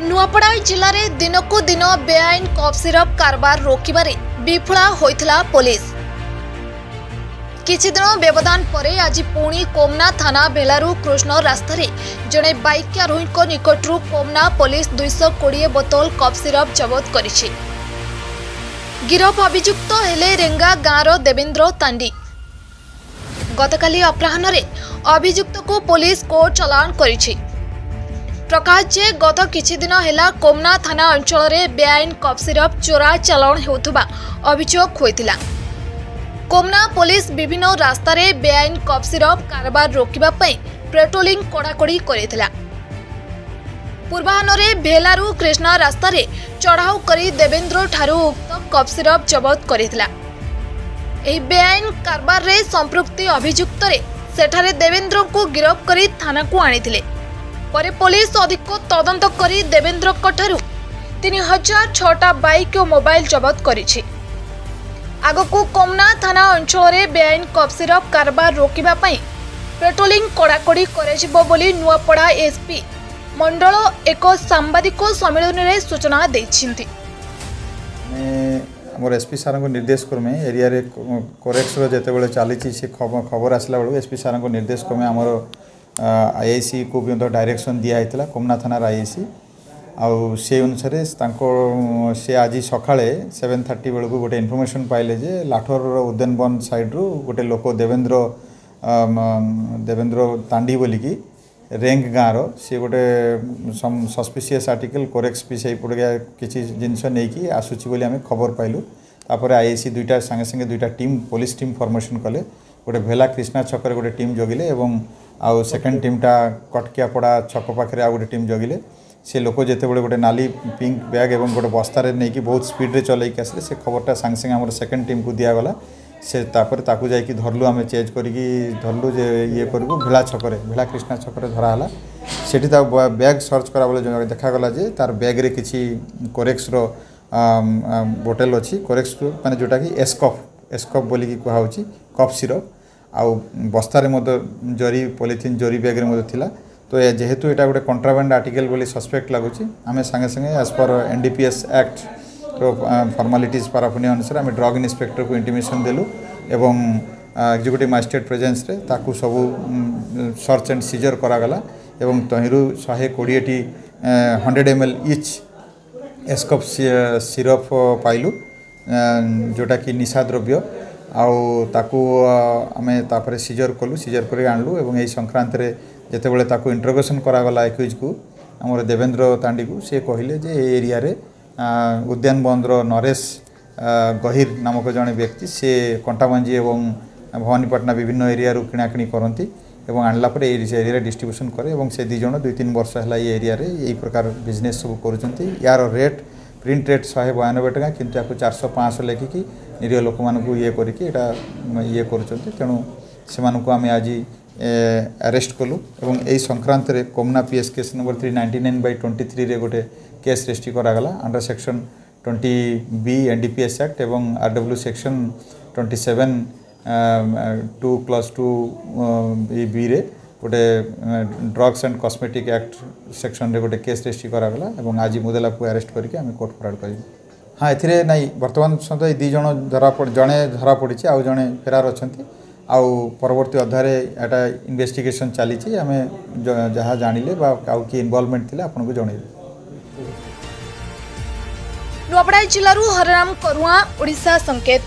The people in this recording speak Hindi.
नुआपड़ा जिले में दिनकू दिन बेआईन कफ सिरप कारबार रोकबारे विफला होइथिला पुलिस। किछि दिन व्यवधान परे आज पुणी कोमना थाना बेलारू कृष्ण रास्तार जड़े बाइक आरोही निकटू कोमना पुलिस 220 बोतल कफ सिरप जबत करिछि। गिरफ अभियुक्त हेले रेंगा गाँवर देवेंद्र तांडी। गतकाली अपराह्न अभियुक्त को पुलिस कोर्ट चलाण करिछि। प्रकाश जे गत किछि दिन हेला कोमना थाना अंचल में बेआईन कफ सिरप चोरा चालाण हेउथबा अभियोग होइतिला। कोमना पुलिस विभिन्न रास्तार बेआईन कफ सिरप कारबार रोकबा पई पेट्रोलिंग कड़ाकड़ी करिथिला। पूर्वाह्न भेलारू कृष्णा रास्तार चढ़ाऊ करी देवेंद्र ठारू उक्त कफ सिरप जबत करिथिला। एही बेआईन कारबार रे संपृक्ति अभियुक्त सेठारे देवेंद्र को गिरफ्त करी थाना को आनिथिले। परे पुलिस अधिक तदंत करी देवेंद्र ठारू 3006टा बाइक और मोबाइल जबत करिछि। आगकू कोमना थाना अंचल में बेआईन कफ सिरप कारबार रोकबा पई पेट्रोलिंग कड़ाकड़ी कराजिबो बोली नुआपड़ा एसपी मंडल एक सांबादिक सम्मेलन में सूचना दैछिन्ति। मोर एसपी सार को निर्देश क्रमे एरिया रे कोरेक्स जेते बेले चली से खबर आसला बेलू एसपी सार को निर्देश क्रमे आमर आईआईसी को भी डायरेक्शन दिया होता कोमना थानार आईआईसी आउ से अनुसार से आज सकाळे 7:30 बेलू गोटे इनफॉरमेशन पाइले जे लाठोर उद्यानवन साइड रू गोटे लोक देवेंद्र तांडी बोलिकी रेंग गाँवर सी गोटे सस्पिशियस आर्टिकल कोरेक्स पी से किसी जिनस नहीं आसूची बोली आम खबर पाइलु। तापर आईआईसी दुईटा संगे संगे दुईटा टीम पुलिस टीम फॉर्मेशन कले गोटे भेला कृष्णा छक गोटे टीम जगिले एवं आउ सेकेंड टीमटा कटकियापड़ा छक पाखे आउ गोटे टीम जगिले। से लोक जिते बड़े गोटे नाली पिंक बैग एवं गोटे बस्तार नहीं बहुत स्पीड चलैक आसे से खबरटा सांगे संगे आम सेकेंड टीम को दिगला। से तापर ताकू जाकि धरलु आम चेज करी धरलु जे ये करूँ भेला छकरे भेला कृष्णा छकरे धराला से बैग सर्च करा बेले देखागला जे तार बैग रे किछि कोरेक्स रो बोतल अच्छी कोरेक्स माने जोटा कि एस्कफ बोली कि कहुची कफ सिरप आउ बस्तार जरी पॉलिथिन जरी बैग रे थिला। तो जेहेतु यहाँ गोटे कंट्राबैंड आर्टिकल बोली सस्पेक्ट लगुच आम संगे संगे as per NDPS act formalities पाराफुनी अनुसार आम ड्रग इन्स्पेक्टर को इंटीमेशन देलु एवं एग्जीक्यूटिव मजिस्ट्रेट प्रेजेंस रे ताकू सबू सर्च एंड सीजर करागला एवं तहिरू 120टी 100 ml इच एस्कफ सिरप पाइलु जोटा कि निशा द्रव्य आउ ताकू आमे तापरे सीजर कलु सीजर कर आणलु एवं यही संक्रांत रे जेतेबेले ताकू इंटरोगेशन करागला एक्यूज को आमर देवेंद्र तांडी को से कहले जे एरिया रे उद्यान बंदर नरेश गहिर नामक जड़े व्यक्ति से कंटाबांजी एवं भवानीपाटना विभिन्न एरिया किणाकिणी करती एवं आणला पर एरिया डिस्ट्रीब्यूशन करे एवं से 2 जण 2-3 वर्ष है ये एरिया रे यही प्रकार बिजनेस सब करुँच। यार रेट प्रिंट रेट 192 टका किंतु या 400-500 लेखिकी निरीह लोक मानू ये करके ये करुँच। तेणु से आम आज अरेस्ट कलु एवं यही संक्रांत रे कोमना पीएस केस नंबर 399/23 रे गोटे केस रजिस्ट्री करागला under section 20B NDPS act एवं आरडब्ल्यू सेक्शन 27(2)(2) रे गोटे drugs and cosmetic act section रे गोटे केस रजिस्ट्री करागला एवं आज मुदेला को अरेस्ट करके आम कोर्ट फरवर्ड कर। हाँ ए नहीं बर्तमान सहित 2 जण जड़े धरा पड़ी आउ जड़े फेरार अच्छा आउ परवर्ती अध्याय एटा इन्वेस्टिगेशन चली आम जहाँ जानिले आउ कि इनवॉल्वमेंट थिला आपन को जणैबे। नुआपड़ा जिलूर हरराम करुआ ओडिशा संकेत।